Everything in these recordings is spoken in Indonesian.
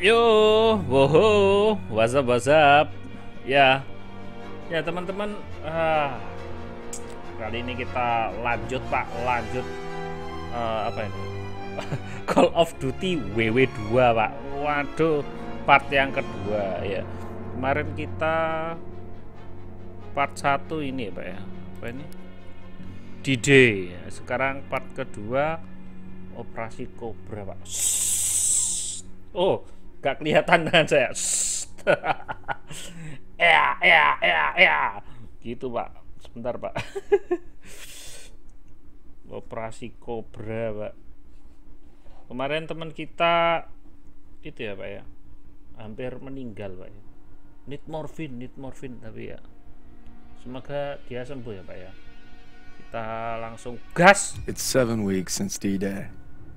Yo, woho, what's up? Ya, ya teman-teman. Kali ini kita lanjut Pak, apa ini? Call of Duty WW2 Pak. Waduh, part yang kedua ya. Kemarin kita part 1 ini Pak ya. Apa ini? D-Day. Sekarang part kedua Operasi Cobra Pak. Oh, gak kelihatan dengan saya. Ya. Gitu Pak. Sebentar Pak. Operasi Cobra Pak. Kemarin teman kita itu ya Pak ya, hampir meninggal Pak ya. Need morphine tapi ya. Semoga dia sembuh ya Pak ya. Kita langsung gas. It's 7 weeks since D-Day.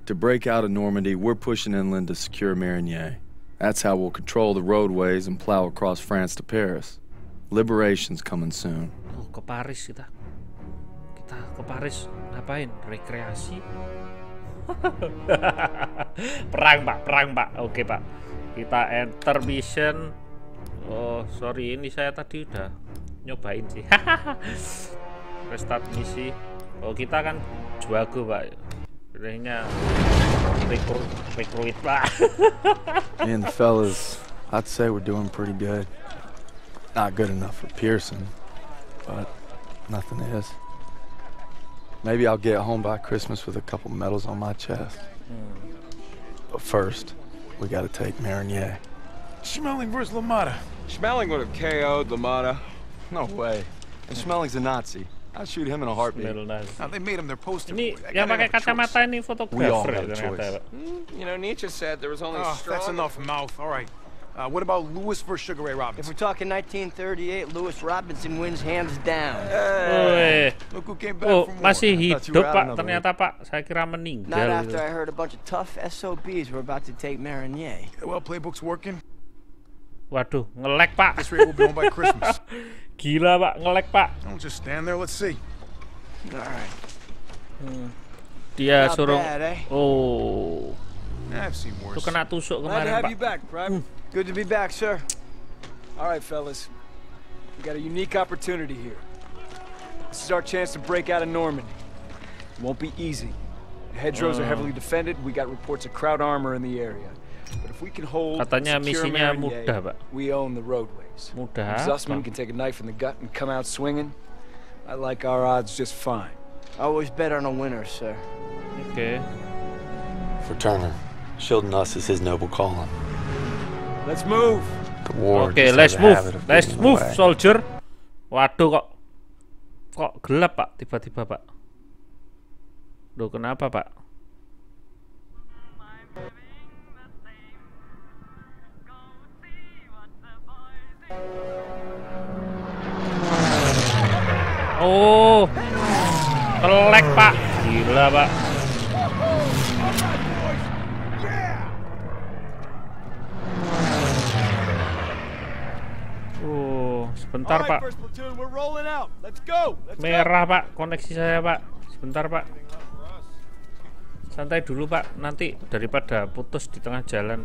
To break out of Normandy, we're pushing inland to secure Marigny. That's how we'll control the roadways and plow across France to Paris. Liberation's coming soon. Oh, ke Paris kita. Kita ke Paris ngapain? Rekreasi? Perang Pak. Oke Pak. Kita enter mission. Oh, sorry, ini saya tadi udah nyobain sih. Restart misi. Oh, kita kan juago Pak. Kayaknya recruit Pak. Me and the fellas, I'd say we're doing pretty good. Not good enough for Pearson, but nothing is. Maybe I'll get home by Christmas with a couple medals on my chest. But first, we gotta take Marigny. Schmeling versus LaMotta. Schmeling would have KO'd LaMotta. No way. And Schmelling's a Nazi. I'd shoot him in a heartbeat. Now they made him their poster Ini boy. yang pakai kacamata ini We all fotografer have a ternyata Pak. You know, Nietzsche said there was only That's strong... enough mouth. All right. What about Lewis versus Sugar Ray If Robinson? we're talking 1938, Lewis Robinson wins hands down. Look who came back Oh, from masih I thought you hidup were out Pak. another Ternyata Pak, saya kira Not meninggal. after I heard a bunch of tough SOBs were about to take Marigny. Well, playbook's working. Waduh, ngelek Pak. This rate will be home by Christmas. Gila Pak, ngelek Pak. Don't just stand there. Let's see. All right. Dia Not suruh. bad, eh? Oh, I've seen itu worse. kena tusuk Glad to kemarin have Pak. you back, Private. Good to be back, sir. All right, fellas. We got a unique opportunity here. This is our chance to break out of Normandy. It won't be easy. The hedgerows are heavily defended. We got reports of crowd armor in the area. But if we can hold Katanya and secure misinya Marigny, mudah, Pak. we own the roadways. Mudah If Zussman apa? can take a knife in the gut and come out swinging, I like our odds just fine. Always bet on a winner, sir. Oke. For Turner, shielding us is his noble calling. Let's move. The war Oke, just let's has a move. habit of Let's getting move, away. soldier. Waduh kok gelap Pak tiba-tiba Pak. Duh, kenapa Pak? Oh, kelek Pak. Gila Pak. Sebentar Pak. First platoon, we're rolling out. Let's go. Merah Pak, koneksi saya Pak. Sebentar Pak. Santai dulu Pak, nanti daripada putus di tengah jalan.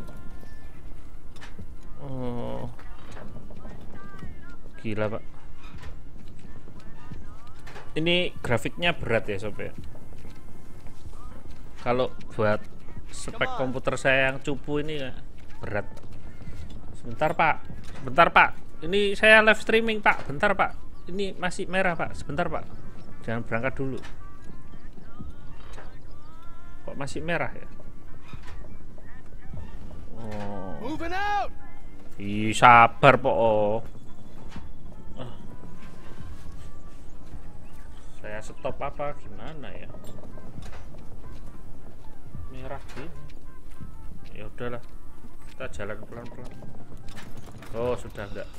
Oh, gila Pak. Ini grafiknya berat ya Sob ya. Kalau buat spek komputer saya yang cupu ini ya, berat. Sebentar Pak. Ini saya live streaming Pak. Bentar Pak. Ini masih merah Pak. Sebentar Pak. Jangan berangkat dulu. Kok masih merah ya? Oh. Moving out. Ih, sabar Po. Saya stop apa gimana ya? Merah gini. Ya udahlah. Kita jalan pelan-pelan. Oh, sudah enggak.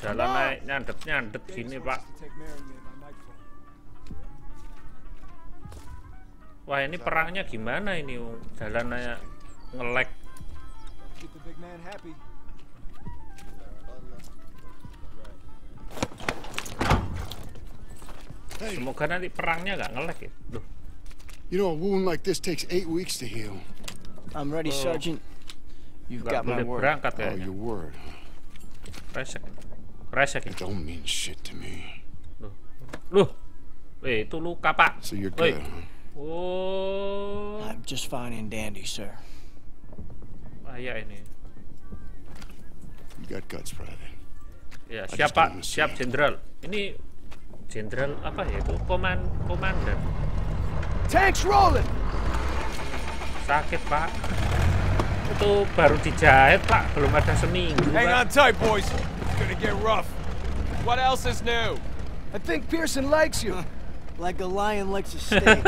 Jalan naik nyandet gini Pak. Wah, ini perangnya gimana ini? Jalannya nge-lag. Semoga nanti perangnya nggak nge-lag ya. Duh. You know, a wound like this takes 8 weeks to heal. I'm ready, Sergeant. You've Nggak got my boleh word. berangkat Oh, kayaknya. your word. Resek. Resek It itu. don't mean shit to me. Loh. Itu luka, Pak. So you're Woi. good, huh? Oh. I'm just fine and dandy, sir. Bahaya ini. You got guts, Private. Ya, I siap just Pak. don't wanna Siap see. Jenderal. Ini Jenderal apa ya? Itu komandan. Tanks rolling! Sakit, Pak. Itu baru dijahit, Pak. Belum ada seminggu, Hang on Pak. tight, boys. It's gonna get rough. What else is new? I think Pearson likes you. Like a lion likes a steak.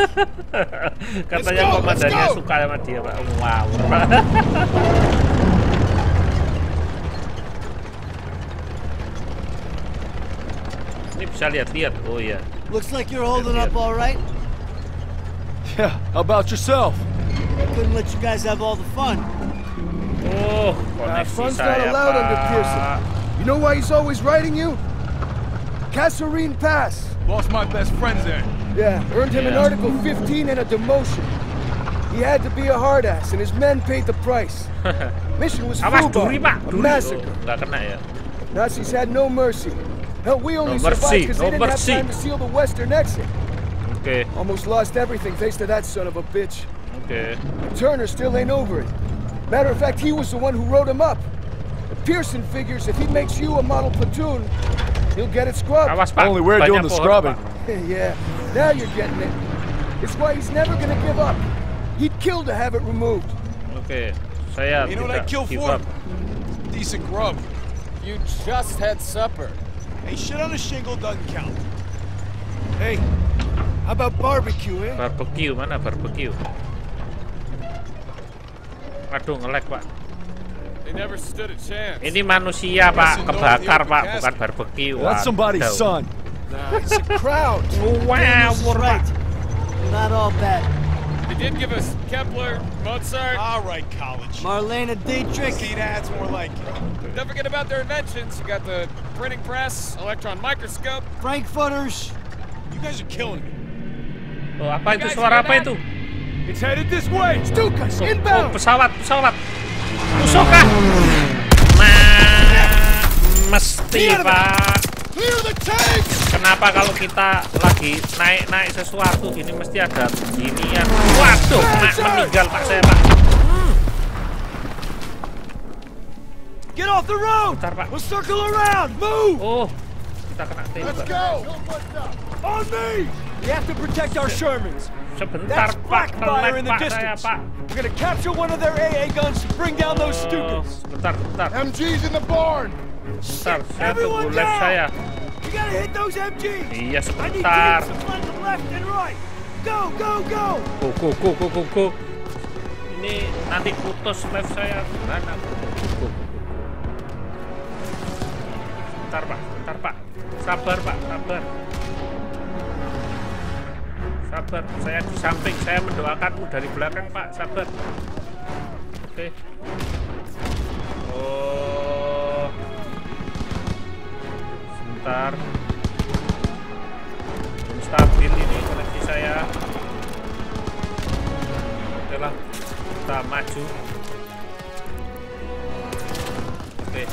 Katanya go, komandannya let's go. suka sama dia, Pak. Wow, Pak. Ini bisa lihat-lihat. Oh iya. Looks like you're holding up all right. Yeah, how about yourself? Couldn't let you guys have all the fun. Oh, koneksi fun's not saya, allowed under Pak. Pearson. You know why he's always writing you? Kasserine Pass. Lost my best friends there. Yeah, earned him an Yeah. Article 15 and a demotion. He had to be a hard ass, and his men paid the price. Mission was Awas FUBAR, duri, Pak. a Duri. Oh, massacre. nggak kena ya. Nazis had no mercy. Hell, we only No mercy, survived because no they didn't mercy. have time to seal the western exit. Oke. Almost lost everything thanks to that son of a bitch. Oke. Turner still ain't over it. Matter of fact, he was the one who wrote him up. Pearson figures if he makes you a model platoon, he'll get it scrubbed. Awas, Pak. Only we're Banyak doing the pohon, scrubbing. Pak. Yeah, now you're getting it. It's why he's never gonna give up. He'd kill to have it removed. Oke. Saya You know what I tidak kill give for? up. Decent grub. You just had supper. Hey, shit on a shingle doesn't count. Hey, how about barbecue, eh? Barbecue, mana barbecue? Waduh, nge-lag, Pak. They never stood a chance. Ini manusia, Pak. Listen, Kebakar, don't Pak. hear the Bukan barbecue. That's somebody's Waduh. son. Nah, it's a crowd. Wow, Daniels is Pak. right. Not all bad. They did give us Kepler, Mozart. All right, college. Marlena Dietrich. See, that's more like it. Don't forget about their inventions. You got the printing press, electron microscope. Frankfurters. You guys are killing me. Oh, apa itu? Guys, Suara hear apa that? itu? It's headed this way. Stukas, Oh, inbound. pesawat. Musuh kah? Nah, mesti, Pak. Clear the tank! Kenapa kalau kita lagi naik sesuatu gini mesti ada ginian? Waduh, meninggal Pak saya, Pak. Get off the road. Bentar, Pak. We'll circle around. Move. Oh, kita kena tembak. Let's go! On me. We have to protect our Shermans. Sebentar, That's Pak. black fire in the Pak saya, distance. Pak. We're gonna capture one of their AA guns to bring down those Oh, Stukas. Bentar. MG's in the barn! Saya Everyone tunggu lab down. saya. You gotta hit those MGs. Iya, I need sebentar. teams on the left and right. Go, go, go. Go. Ini nanti putus live saya. Gimana? Go. Bentar, Pak. Sabar, Pak. Sabar, saya di samping. Saya mendoakanmu dari belakang, Pak. Sabar. Oke. Oh. Sebentar. Belum stabil ini koneksi saya. Oke lah, kita maju. Oke.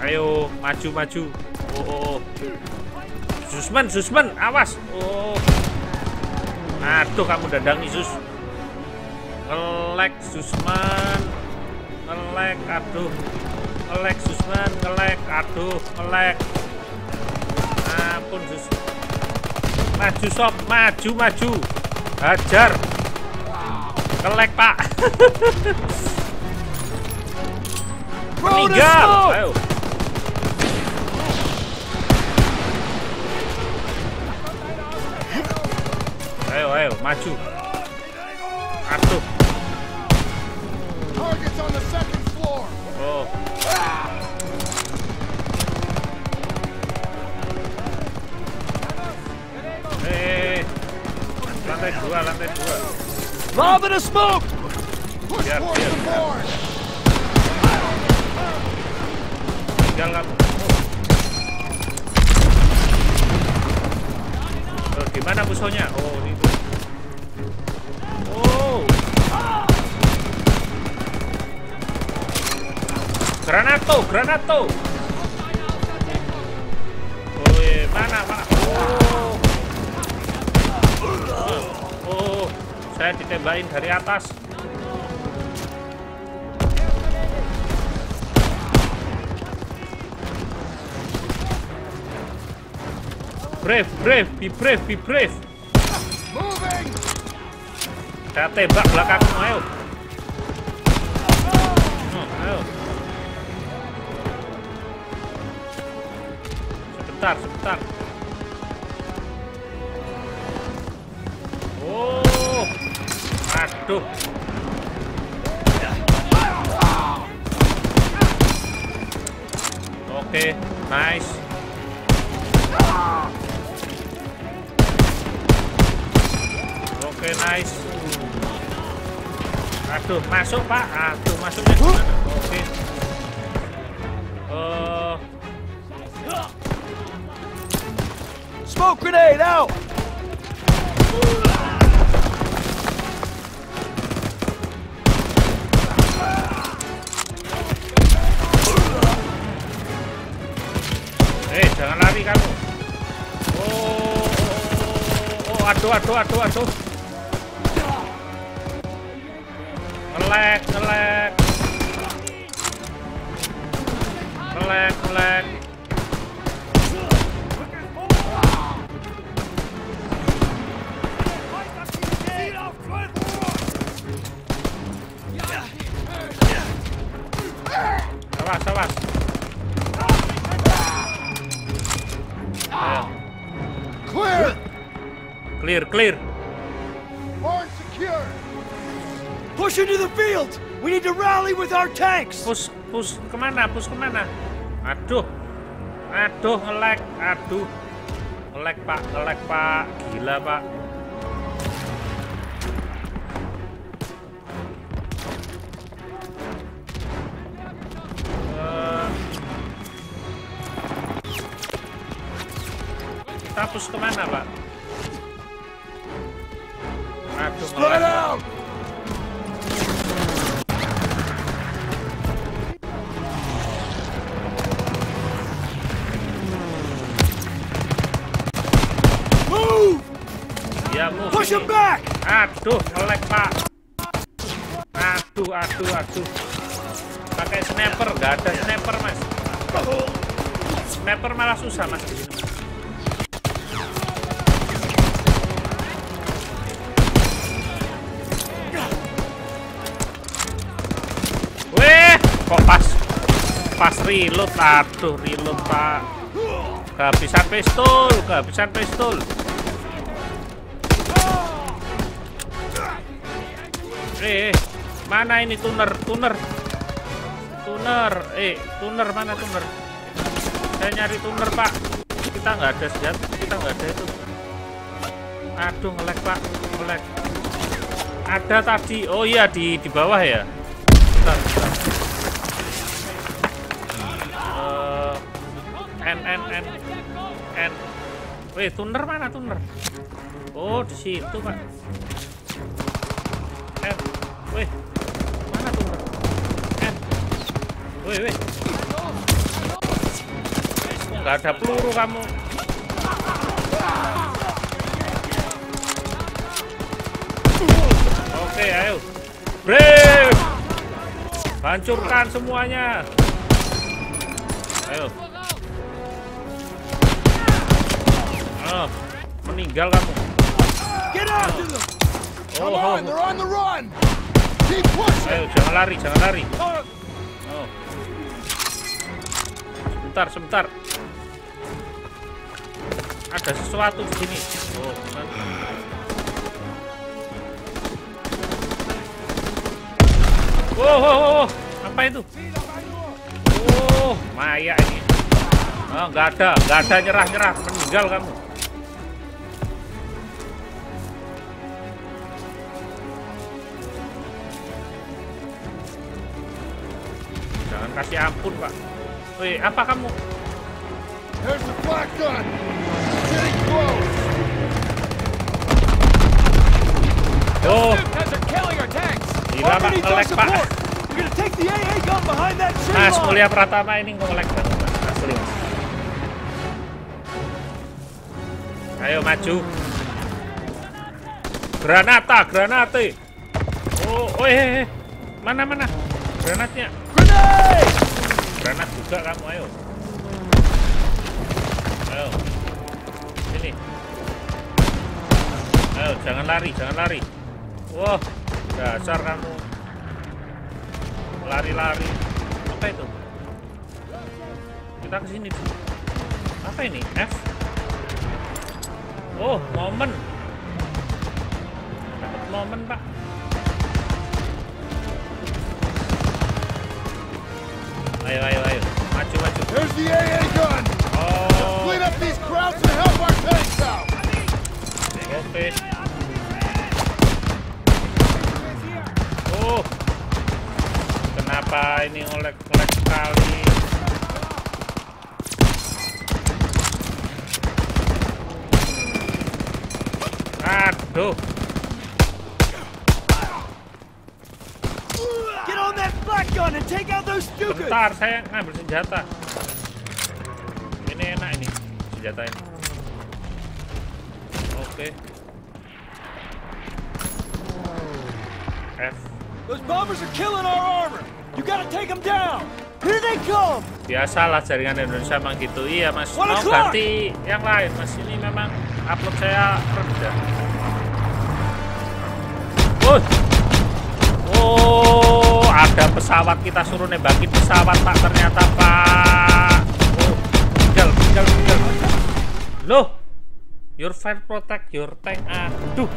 Ayo, maju. Oh. Susman, awas. Oh. Aduh, kamu dandangi, Sus. Ngelek, Susman. Ngelek, aduh. Ngelek, Susman. Ngelek, aduh. Ngelek. Ampun, Sus. Maju, Sob. Maju. Hajar. Ngelek, Pak. Meninggal. Ayo, maju. Aduh. Target's on the second floor! Oh. Lantai dua. Lob in a smoke. Push Yeah, towards yeah. the barn! Tinggal kamu. Oh, di mana musuhnya? Oh, itu. Oh. Granato. Woi, mana? Oh, saya ditembakin dari atas. Be brave. Moving! Saya tembak belakangmu, ayo. Ayo. Sebentar. Oh, aduh. Oke, nice. Oke, nice. Aduh, masuk Pak. Aduh, masuknya gimana? Oke. Smoke grenade out! Jangan lari kamu. Aduh. Ngelek. Awas. Clear. Barn secure! Push into the field! We need to rally with our tanks! Push kemana? Aduh, ngelek. Ngelek Pak. Gila Pak. Kita push kemana Pak? Aduh, Spread out! Move! Ya, move. Push him back! Aduh, ngelek Pak. Aduh. Pakai sniper, nggak ada sniper Mas. Sniper malah susah Mas di sini. Kok pas reload, aduh reload Pak. Kehabisan pistol. Mana ini tuner? Tuner mana tuner? Saya nyari tuner Pak. Kita nggak ada senjata, kita nggak ada itu. Aduh, ngelek Pak, ngelek. Ada tadi, oh iya di bawah ya. Bentar. N. Weh, tuner mana tuner? Oh, di situ Pak. N. Weh, mana tuner? N. Weh. Nggak ada peluru kamu. Oke, ayo. Brave. Hancurkan semuanya. Ayo. Meninggal kamu. Get after them! Come on, they're on the run! Keep pushing! Ayo, jangan lari. Sebentar. Ada sesuatu di sini. Oh, apa itu? Oh, Maya ini. Oh, nggak ada nyerah, meninggal kamu. Jangan kasih ampun, Pak. Woi, apa kamu? There's the black gun! Getting close! Oh, They're killing our tanks! gila Pak, ngelek Pak. We're gonna take the AA gun behind that tree Mas line. Mulia Pratama ini ngolek banget Mas. Asli Mas. Ayo maju. Granate. Oh, mana? Granatnya. Grenade! Granat juga kamu, ayo. Sini. Ayo, jangan lari. Wah, dasar kamu. Lari. Apa itu? Kita kesini dulu. Apa ini? F. Oh, momen. Dapat momen, Pak. Ayo. Maju. There's the AA gun. Oh, Clean up these crowds and help our tanks out. oke. Oh, kenapa ini ngolek sekali? Aduh. Get on that black gun and take out those Stukas! Bentar, saya ngambil senjata. Ini enak ini, senjata ini. Oke. F. Those bombers are killing our armor! You gotta take them down! Here they come! Biasalah jaringan Indonesia memang gitu. Iya Mas, One mau o'clock. ganti yang lain Mas. Ini memang upload saya rendah. Oh, ada pesawat, kita suruh nembakin pesawat Pak ternyata Pak. Oh, tinggal. Loh, your fire protect your tank. Aduh,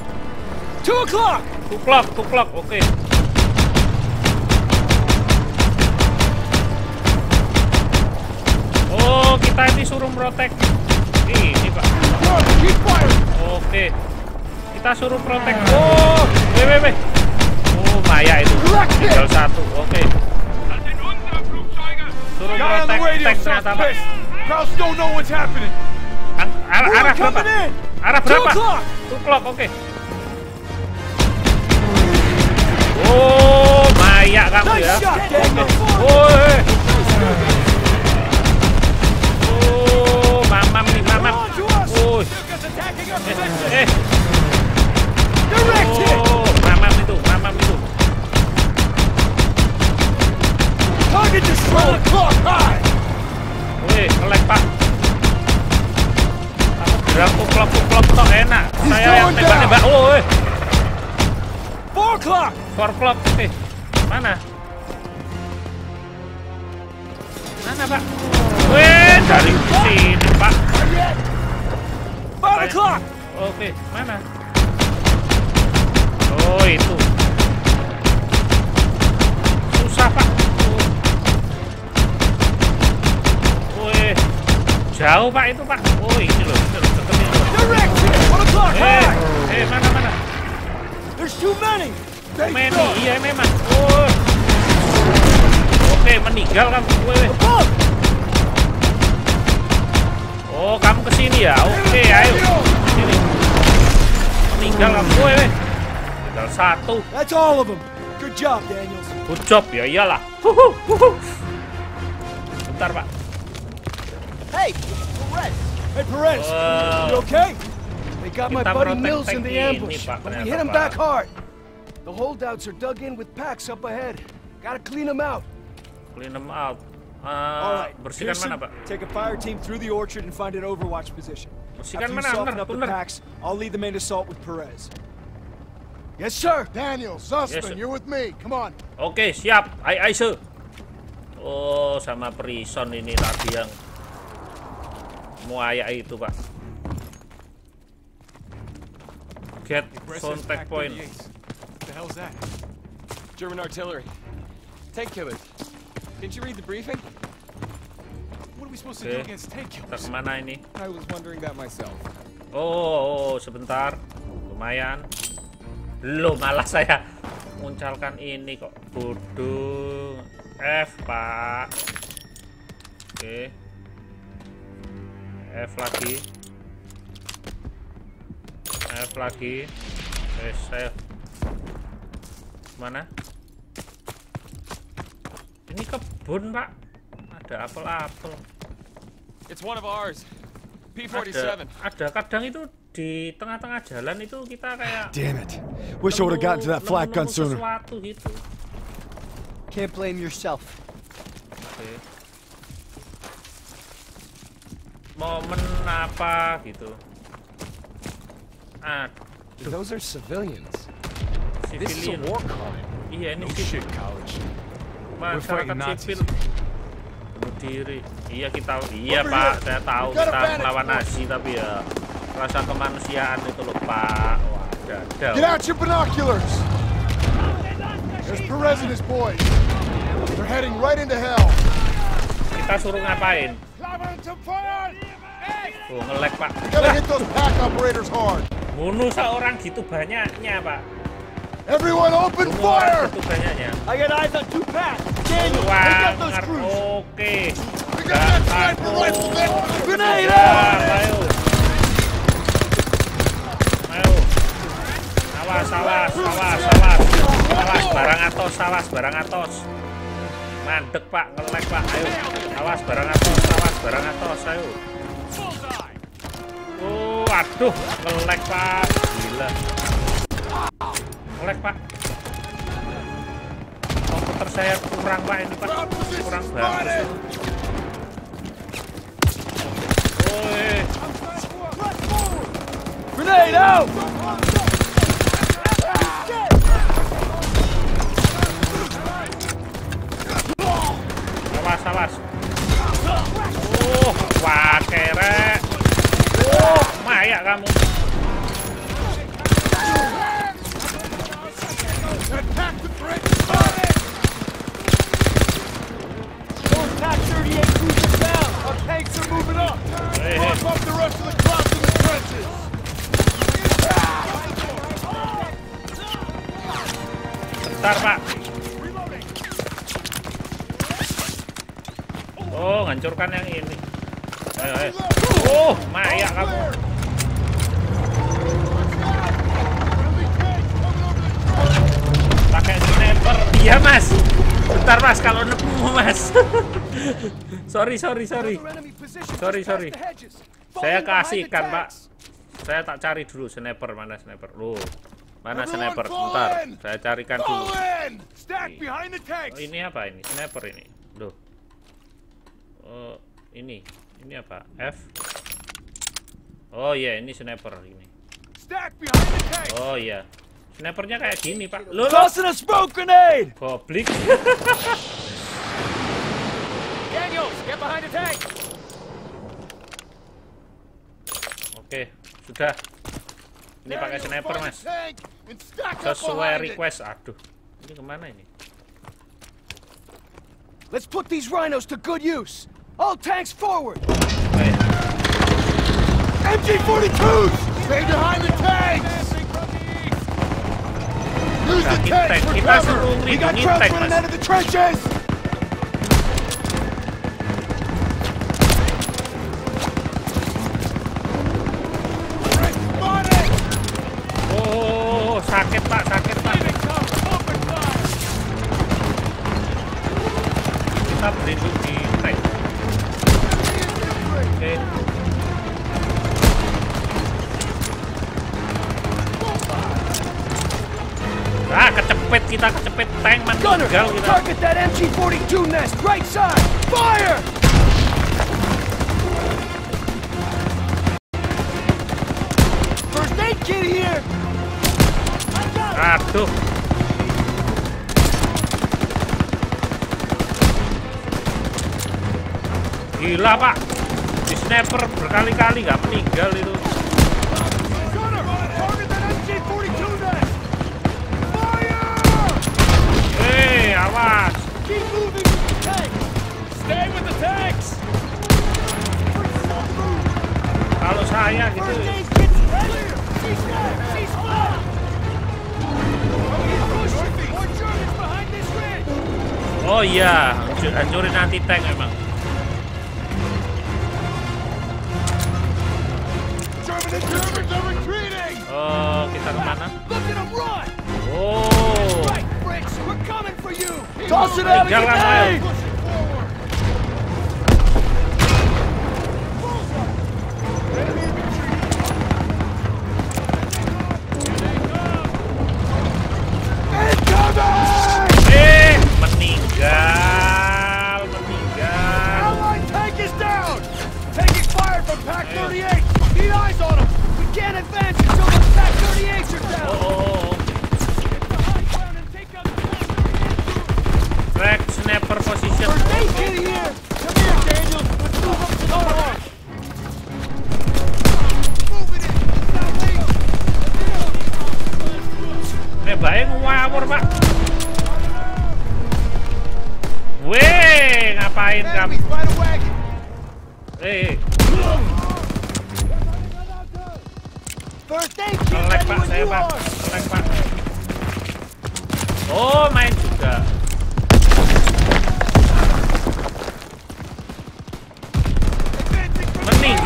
2 o'clock! tuklok, oke. Oh, kita ini suruh protek. Ini Pak. Keep firing. Oke. Kita suruh protek. Oh, weh. Oh, Maya itu. Tinggal 1. Oke. Suruh Guy on the protek radio tank sounds ternyata Pak. pissed. Crowds don't know what's happening. Arah berapa? coming in! Arah berapa? 2 o'clock! Tuklok, oke. Oh, Maya kamu ya. Nice shot, Daniel! Woi. Oh, mamam nih, mamam. On to us! Oh, Stukas attacking our position! eh. Direct hit! Oh, mamam itu. Target destroyed! Clock high. Wih, ngelek Pak. Aku bilang tuklok tok enak. Saya yang tembak-tembak. Oh, 4 o'clock! 4 o'clock. Mana Pak? Wih, dari sini Pak. 5 o'clock! Oke, mana? Oh, itu. Susah Pak. Wih, jauh Pak itu Pak. Oh, ini loh, deket ini loh. Direct hit! 1 o'clock! High! Mana? There's too many! Meni, iya memang. Oh. Oke, meninggal kamu. Wih. Above! Oh, kamu kesini ya? Oke, ayo. Sini. Meninggal kamu. Wih. Tinggal 1. That's all of them! Good job, Daniels. Good job, ya iyalah. Bentar Pak. Hey, Perez. Hey, Perez! Wow. You okay? They got my Kita buddy protect Mills tank in the ini, ambush, Pak, but we ternyata, hit him Pak. back hard. The holdouts are dug in with packs up ahead. Gotta clean them out. Clean them out. All right, Bersihkan Pearson, mana Pak? take a fire team through the orchard and find an overwatch position. Bersihkan After you mana? soften Bener, up the bener. packs, I'll lead the main assault with Perez. Yes, sir. Daniel, Zussman, Yes, sir. you're with me. Come on. Oke, siap. Ai sir. Oh, sama Prison ini tadi yang muaya itu Pak. Get contact point. What the hell's that? German artillery. Tank killers. Didn't you read the briefing? What are we supposed to do Oke. against tank Kita killers? kemana ini? I was wondering that myself. Oh, sebentar. Lumayan. Loh, malah saya muncalkan ini kok. Bodoh. F, Pak. Oke. F lagi. F lagi. Saya mana? Ini kebun, Pak. Ada apel-apel. It's one of ours. P-47. Ada kadang itu di tengah-tengah jalan itu kita kayak Damn it. Wish I would have gotten to that flat gun sooner. Sesuatu gitu. Can't blame yourself. Oke. Momen apa gitu. Those are civilians. This is a Civilian. war crime. Iya, ini No shit, college. We're masyarakat fighting Nazis. sipil bunuh diri. Iya Pak, saya tahu kita melawan Nazi tapi ya rasa kemanusiaan itu loh Pak. Wah, ada. Get out your binoculars! There's Perez and his boys. They're heading right into hell. Kita suruh ngapain? Tuh, nge-lag Pak. We gotta hit those pack operators hard. Bunuh seorang gitu banyaknya Pak. Everyone open Bunuh orang fire! gitu banyaknya. I got eyes on 2 packs. Daniel, pick Wah, up those crews. oke. We got that sniper rifle there! Grenade Ayo. out! Ayo. Awas, barang atos. Mandek Pak, nge-lag Pak. Ayo. Awas, barang atos, ayo. Aduh, nge-lag Pak. Gila. Nge-lag Pak. Komputer saya kurang Pak ini Pak. Kurang banget. Woi. Grenade out! Awas. Wah, kerek. Maya kamu. Attack the bridge! Target! Those Pack 38 crews are down. Our tanks are moving up. Mark up the rest of the Krauts in the trenches! Bentar Pak. Oh, hancurkan yang ini. Ayo. Maya kamu. Pakai sniper. Iya Mas. Bentar Mas, kalau nemu Mas. Sorry. Saya kasihkan Pak. Saya tak cari dulu sniper, mana sniper. Loh. Mana sniper? Bentar, saya carikan dulu. Oh, ini apa ini? Sniper ini. Loh. Ini apa? F. Oh iya, ini sniper ini. Oh iya. Snipernya kayak gini, Pak. Loh. Tossing a smoke grenade! Goblik. Daniels, get behind the tank. Oke, sudah. Ini pakai sniper, Mas. Sesuai request. Aduh. Ini kemana ini? Let's put these rhinos to good use. All tanks forward. Oke. MG-42s! Stay behind the tanks! Use the tanks for Kita cover! suruh We got ngelindungin Krauts tank, running Mas. out of the trenches! Oh, sakit Pak. Kita berlindung di tank. Oke. Kecepet tank Gunner, meninggal kita. target that MG-42 nest, right side. Fire! First aid kit here. Aduh. Gila Pak. Di sniper berkali-kali nggak meninggal itu. Gunner, target that MG-42 nest! Fire! Awas. Keep moving with the tanks! Stay with the tanks. Kalau saya gitu. First aid kit's ready! She's dead! She's flat! More Germans behind this ridge! Oh iya, hancurin anti tank emang. Germans are retreating! Oh, kita kemana? Look at them run! Oh, Right, Fritz. We're coming for you! Toss it out of Meninggal kamu, ayo. Push it forward. Enemy infantry. Meninggal. Allied tank is down! Taking fire from Pack 38! Need eyes on him! We can't advance until the Pack 38s are down! Oh. Track sniper position. First aid kit here! Come here, Daniel! Let's move up to the front! Moving in! Now wait! Nembaknya ngawur, Pak. Weh, ngapain kamu? Enemies by the wagon! First aid kit Ngelek, ready Pak, when saya, you Pak. are! Ngelek, Pak. Oh, main juga.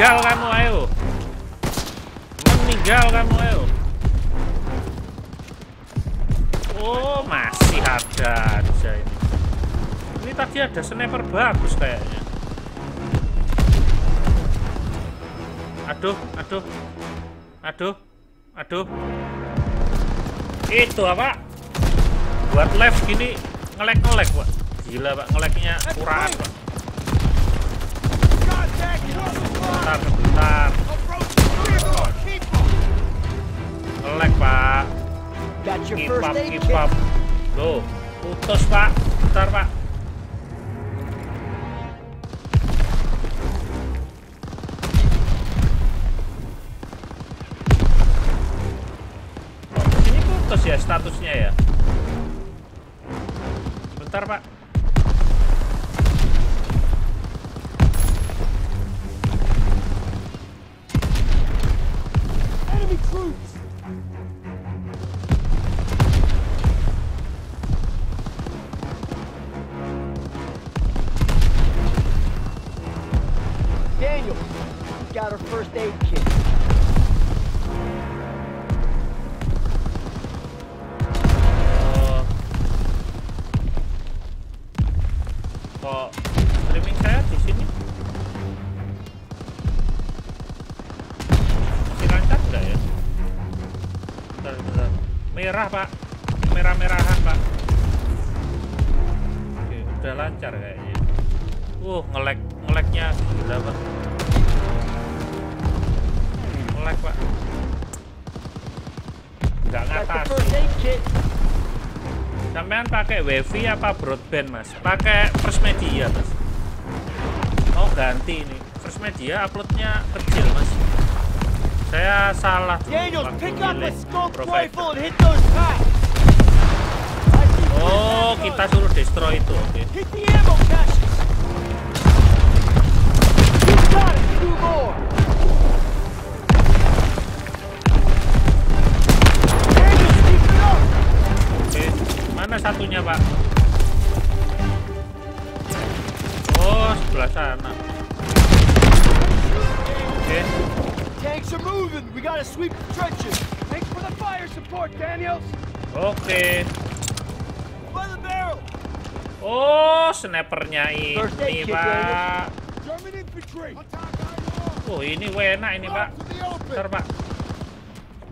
Meninggal kamu, ayo. Oh, masih ada aja ini. Ini tadi ada sniper bagus kayaknya. Aduh. Itu apa? Buat live gini ngelek, Pak. Gila, Pak, ngeleknya kurang, Pak. Bentar. Ngelek, Pak. Got your first aid Keep kit. up. Loh, putus, Pak. Bentar, Pak. Oh, ini putus ya statusnya ya. Bentar, Pak. Enemy troops! Daniel, got her first aid kit. Kok streaming saya di sini masih lancar nggak ya? Bentar. Merah, Pak. Merah-merahan, Pak. Oke, udah lancar kayaknya. Ngeleknya gila, Pak. Ngelek, Pak. Nggak Got the ngatasi. first aid kit. Sampean pakai wifi apa broadband, Mas? Pakai First Media, Mas. Oh, ganti ini. First Media uploadnya kecil, Mas. Saya salah dulu Daniel, waktu pick up a milih scoped provider. rifle and hit those packs. Oh, kita suruh destroy itu, oke. Hit the ammo caches. You got it. Two more. Daniel, keep it up. Oke, mana satunya, Pak? Oh, sebelah sana. Oke. Tanks are moving. We gotta sweep the trenches. Thanks for the fire support, Daniels. Oke. By the barrel. Oh, snipernya First ini, aid kit, Pak. German infantry. Oh, ini enak ini, Pak. To the open.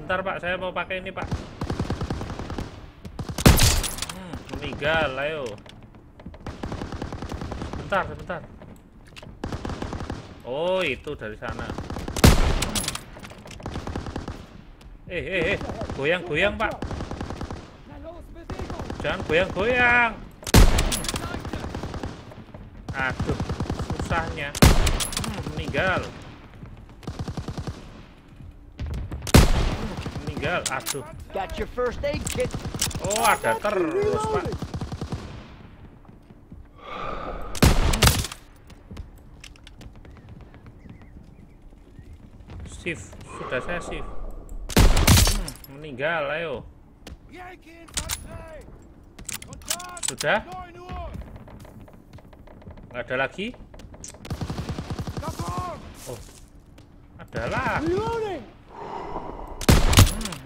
Bentar, Pak. Saya mau pakai ini, Pak. Meninggal, ayo. Sebentar. Oh, itu dari sana. Goyang-goyang, Pak. Jangan goyang-goyang. Aduh, susahnya. Meninggal. Aduh. Got your first aid kit. Oh, ada terus, Pak. Shift, sudah saya shift. Meninggal, ayo. Sudah? Nggak ada lagi? Oh, ada lagi.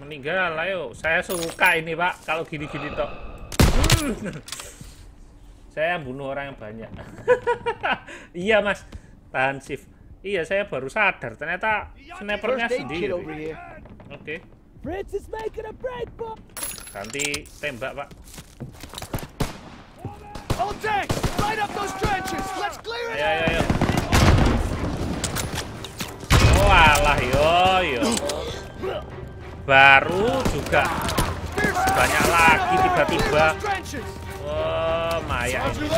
Meninggal, ayo. Saya suka ini, Pak, kalau gini-gini toh. Saya bunuh orang yang banyak. Iya mas, tahan shift. Iya saya baru sadar ternyata snipernya sendiri. Oke. Ganti tembak pak. Ayo. Oh alah yo. Baru juga banyak lagi tiba-tiba. Oh Maya ini.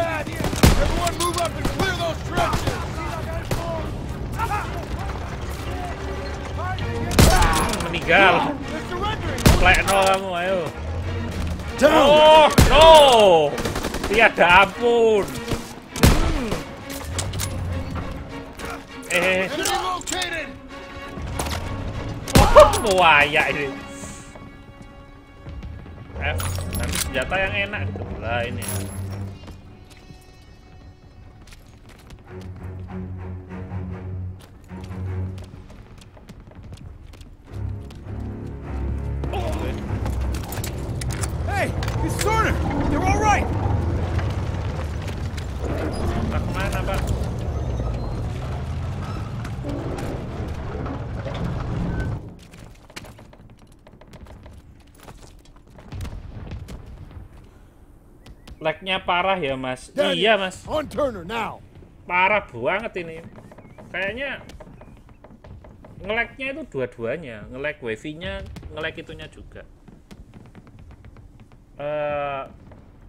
Meninggal. Plekno kamu ayo. Oh no, tiada ampun. Oh Maya ini. Nanti senjata yang enak gitu lah ini. Hey, it's Turner. They're all right. Pak mana pak? Lag-nya parah ya mas. Daniel, Iya mas. On Turner now. Parah banget ini. Kayaknya nge-lag-nya itu dua-duanya. Nge-lag wifi-nya, nge-lag itunya juga.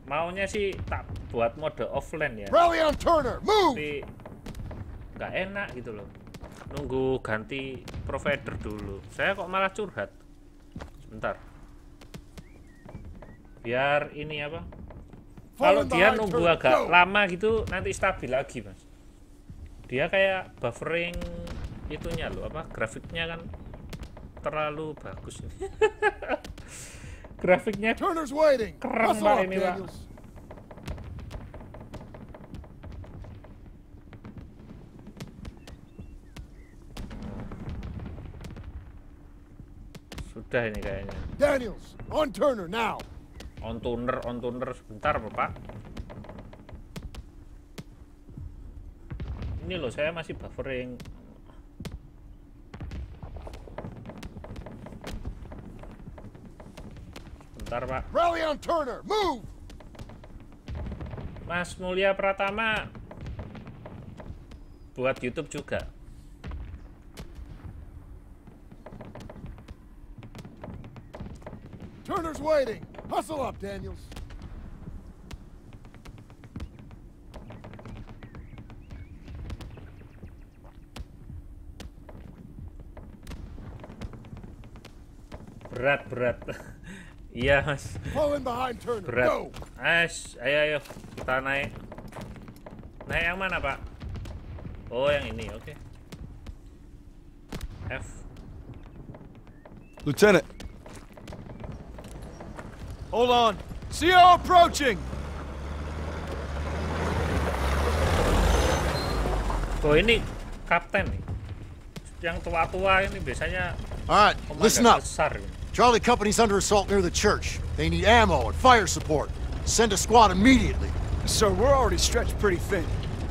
Maunya sih tak buat mode offline ya. Rally on Turner. Move. Tapi nggak enak gitu loh. Nunggu ganti provider dulu. Saya kok malah curhat. Sebentar. Biar ini apa? Kalau dia nunggu agak lama gitu nanti stabil lagi mas. Dia kayak buffering itunya loh apa grafiknya kan terlalu bagus. Grafiknya Turner's waiting. keren pak ini pak. Sudah ini kayaknya. Daniels, on Turner now. On tuner sebentar Bapak. Ini loh saya masih buffering. Sebentar Pak. Rally on Turner. Move. Mas Mulia Pratama buat YouTube juga. Turner's waiting. Hustle up, Daniels. Berat. Iya mas. Fall in behind Turner. Berat. Go. Ayo kita naik. Naik yang mana Pak? Oh yang ini, oke. F. Lieutenant. Hold on. CO approaching. Oh ini kapten nih. Yang tua-tua ini biasanya All right, listen up. besar. Charlie Company's under assault near the church. They need ammo and fire support. Send a squad immediately. Sir, we're already stretched pretty thin.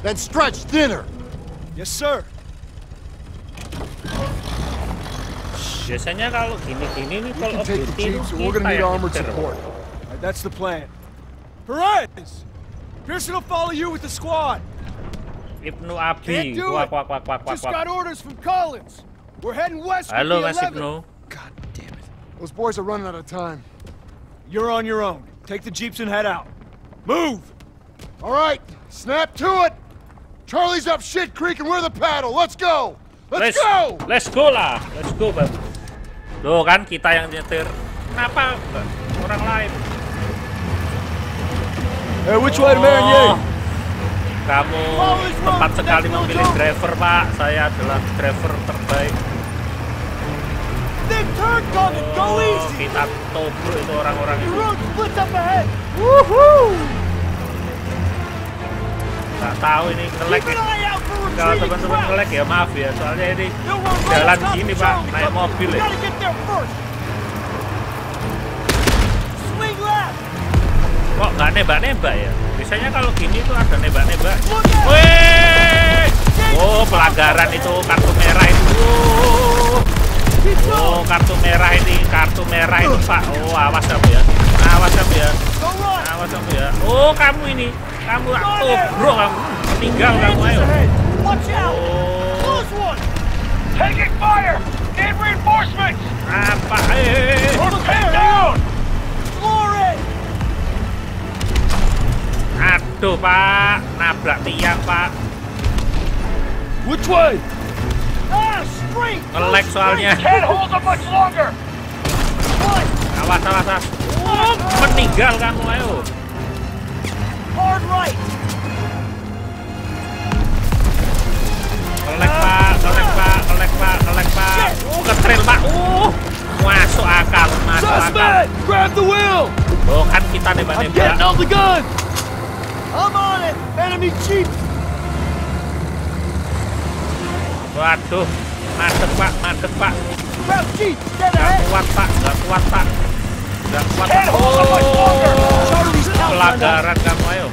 Then stretch thinner. Yes, sir. Biasanya kalau gini-gini nih We kalau can take the Duty jeeps, and kita we're gonna need yang armored nyetir. support. All right, that's the plan. Perez! Pearson will follow you with the squad. Ibnu Abi. Can't do Wak. it. Just got orders from Collins. We're heading west with Halo the Mas 11. Ibnu. God damn it. Those boys are running out of time. You're on your own. Take the jeeps and head out. Move! All right, snap to it. Charlie's up Shit Creek and we're the paddle. Let's go. Let's go. Let's go lah. Let's go, Bang. Loh kan kita yang nyetir. Kenapa enggak orang lain? Hey, which way to Marigny? Kamu tepat sekali memilih driver, Pak. Saya adalah driver terbaik. Big turn coming. Go Oh, easy. kita tobruk itu orang-orang The itu. road splits up ahead. Woohoo! Nggak tahu ini nge-lag Keep ya. an eye out for Kalau retreating teman-teman routes. nge-lag ya maaf ya. Soalnya ini They'll run right jalan up top gini, of Pak. Charlie Naik Company. mobil We ya. gotta get there first. Swing left. Kok nggak nembak-nembak ya? Biasanya kalau gini tuh ada nembak-nembak. Wih! Oh, pelanggaran itu, kartu merah itu. Oh, kartu merah ini, Pak. Oh, awas kamu ya. Awas kamu ya. Awas kamu ya. Oh, kamu ini. Kamu bro, kamu meninggal kamu, ayo. Oh. Taking fire! Need reinforcements! Apa? Down! Aduh, Pak. Nabrak tiang, Pak. Which way? Nge-lag soalnya. Can't hold them much longer! Awas. Oh, meninggal kamu, ayo. Hard right! Nge-lag, Pak. Ketril, Pak. Masuk akal. Suspect! Grab the wheel! Oh, kan kita I'm nembak-nembak. getting on the gun! I'm on it! Enemy jeep! Waduh, madep, Pak. Grab jeep! Dead Nggak ahead! kuat, Pak. Can't hold them much longer! Charlie's Pelanggaran kamu, ayo.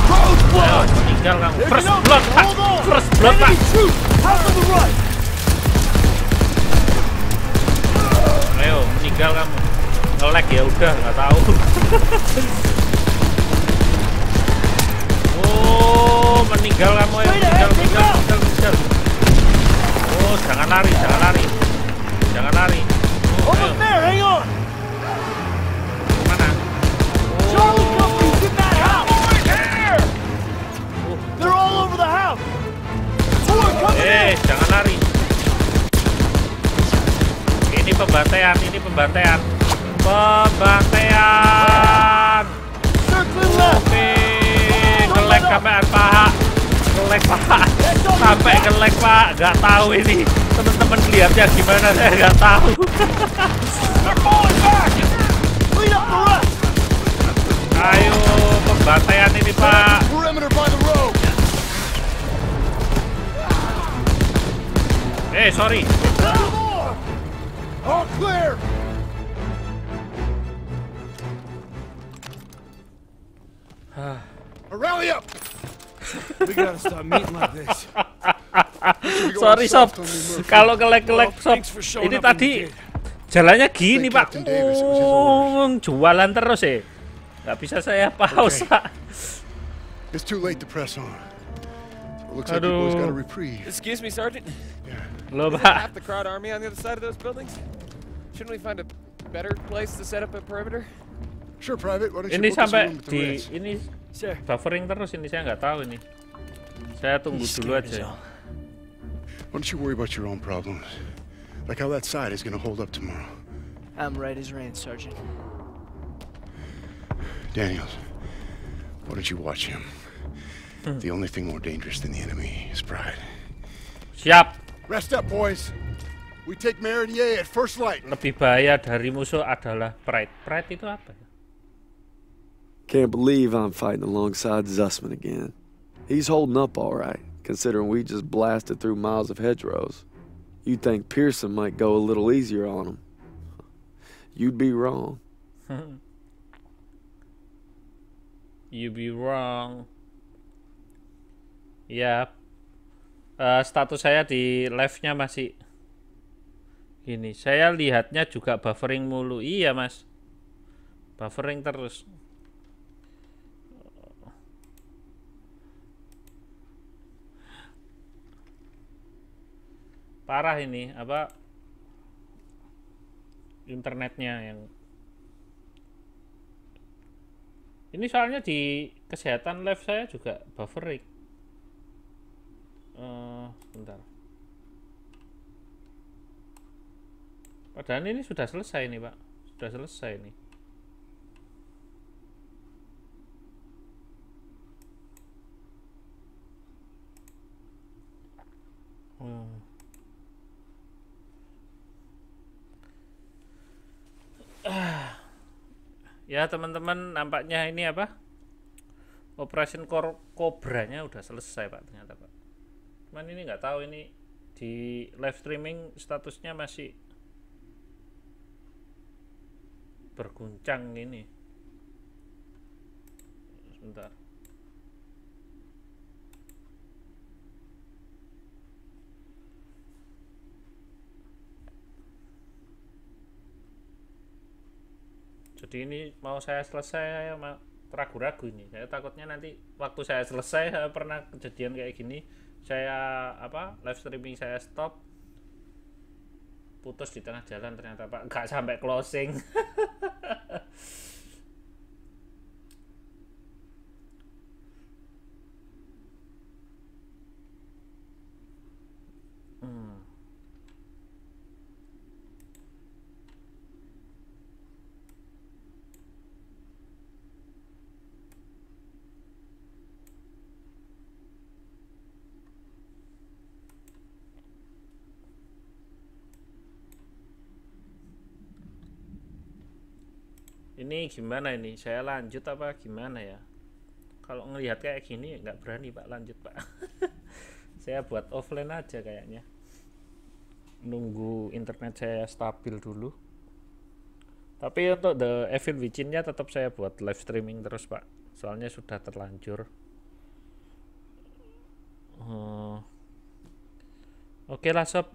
Road Ayo, blocked! meninggal kamu. There First you go. blood, Pak. Hold on. First blood, Pak. Enemy troops! Out on the right! Ayo, meninggal kamu. Nge-lag ya udah, nggak tahu. Oh, meninggal kamu, ayo. Meninggal. Oh, jangan lari. Oh, ayo. Almost there, hang on! Mana? Charlie Company's in that house! Here! They're all over the house! Four coming in! Jangan lari. Ini pembantaian. Circling left! Oke, nge-lag sampai paha. Sampai nge-lag, Pak. Nggak tahu ini. Teman-teman lihatnya gimana, saya nggak tahu. They're falling back! Clean up the rest! Ayo, pembantaian ini, Pak. Perimeter by the road. Sorry. All clear. Rally up. We gotta stop meeting like this. Sorry, Sob. Kalau nge-lag, Sob. Thanks for showing Ini up when tadi you did. jalannya gini, Thank Pak. Captain Davis, it was his orders. Jualan terus ya. Nggak bisa saya pause, Pak. It's too late to press on. So it looks like you boys got a reprieve. Excuse me, Sergeant. Loh, Isn't Pak. half the crowd army on the other side of those buildings? Shouldn't we find a better place to set up a perimeter? Sure, Private. Why don't you Ini book us a sampai room at the di Ritz? ini Sir. buffering terus ini, saya nggak tahu ini. Saya tunggu dulu aja. Why don't you worry about your own problems? Like how that side is gonna hold up tomorrow. I'm right as rain, Sergeant. Daniels, why don't you watch him? The only thing more dangerous than the enemy is pride. Siap. Rest up, boys. We take Meridier at first light. Lebih bahaya dari musuh adalah pride. Pride itu apa ya? Can't believe I'm fighting alongside Zussman again. He's holding up all right, considering we just blasted through miles of hedgerows. You'd think Pearson might go a little easier on him. You'd be wrong. You be wrong. Ya, status saya di live-nya masih ini. Saya lihatnya juga buffering mulu. Iya, Mas. Buffering terus. Parah ini, apa? Internetnya yang ini soalnya di kesehatan live saya juga buffering. Bentar. Padahal ini sudah selesai nih, Pak. Sudah selesai nih. Ya teman-teman, nampaknya ini apa, Operation Cobra-nya udah selesai, Pak, ternyata, Pak. Cuman ini nggak tahu ini di live streaming statusnya masih berguncang ini. sebentar. Jadi ini mau saya selesai, ragu-ragu ini. Saya takutnya nanti waktu saya selesai, saya pernah kejadian kayak gini. Saya live streaming saya stop, putus di tengah jalan ternyata Pak, nggak sampai closing. Ini gimana ini? Saya lanjut apa gimana ya? Kalau ngelihat kayak gini nggak berani Pak lanjut Pak. Saya buat offline aja kayaknya. Nunggu internet saya stabil dulu. Tapi untuk The Evil Within-nya tetap saya buat live streaming terus Pak. Soalnya sudah terlanjur. Oke lah sob.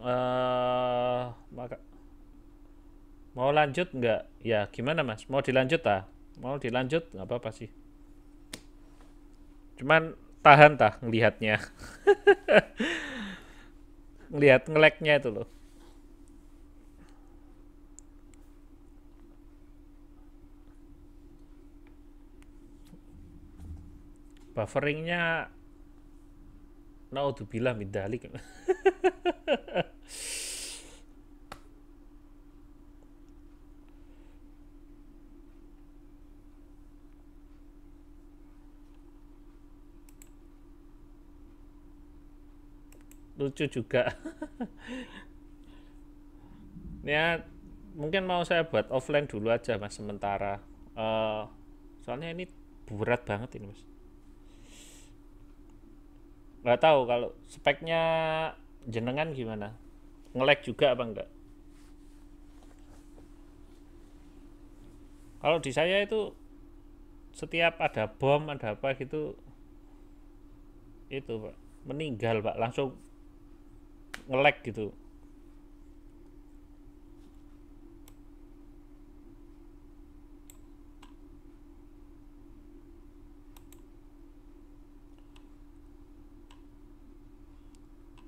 Mau lanjut nggak? Ya gimana mas? Mau dilanjut Mau dilanjut nggak apa-apa sih. Cuman tahan ngelihatnya. Ngelihat ngeleknya itu loh. Bufferingnya naudzubillah min dzalik. Lucu juga. Ya mungkin mau saya buat offline dulu aja mas sementara. Soalnya ini berat banget ini mas. Nggak tahu kalau speknya jenengan gimana, nge-lag juga apa enggak. Kalau di saya itu setiap ada bom ada apa gitu itu Pak meninggal Pak, langsung nge-lag gitu.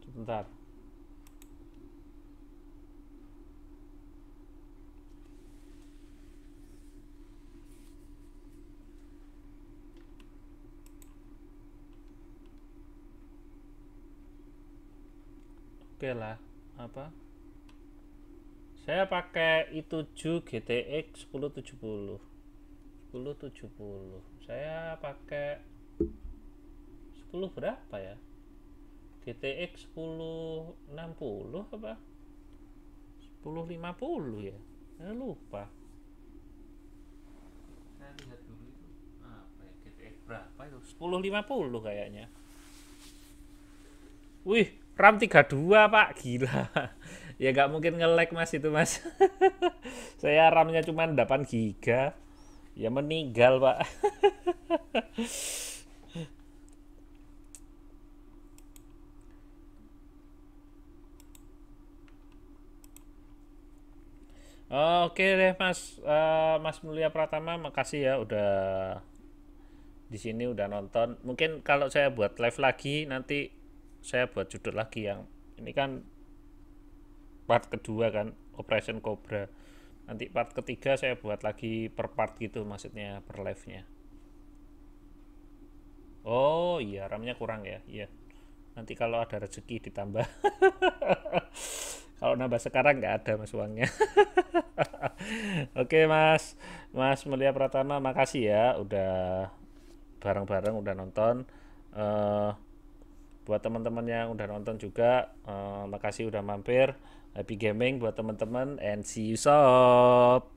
Sebentar. Oke lah, apa? Saya pakai i7 GTX 1070. 1070. Saya pakai 10 berapa ya? GTX 1060 apa 1050 ya, saya lupa. Saya lihat dulu itu apa ya, GTX berapa itu 1050 kayaknya. Wih, RAM 32 Pak, gila. Ya nggak mungkin nge-lag mas itu mas. Saya RAM-nya cuma 8 GB, ya meninggal Pak. Oke deh Mas, Mas Mulia Pratama, makasih ya udah di sini udah nonton. Mungkin kalau saya buat live lagi nanti saya buat judul lagi yang ini kan part kedua kan, Operation Cobra. Nanti part ketiga saya buat lagi per part gitu maksudnya per live-nya. Oh iya, RAM-nya kurang ya. Iya. Nanti kalau ada rezeki ditambah. Kalau nambah sekarang nggak ada mas uangnya. Oke mas Mulia Pratama, makasih ya udah bareng-bareng udah nonton. Buat teman-teman yang udah nonton juga, makasih udah mampir. Happy gaming buat teman-teman and see you sob.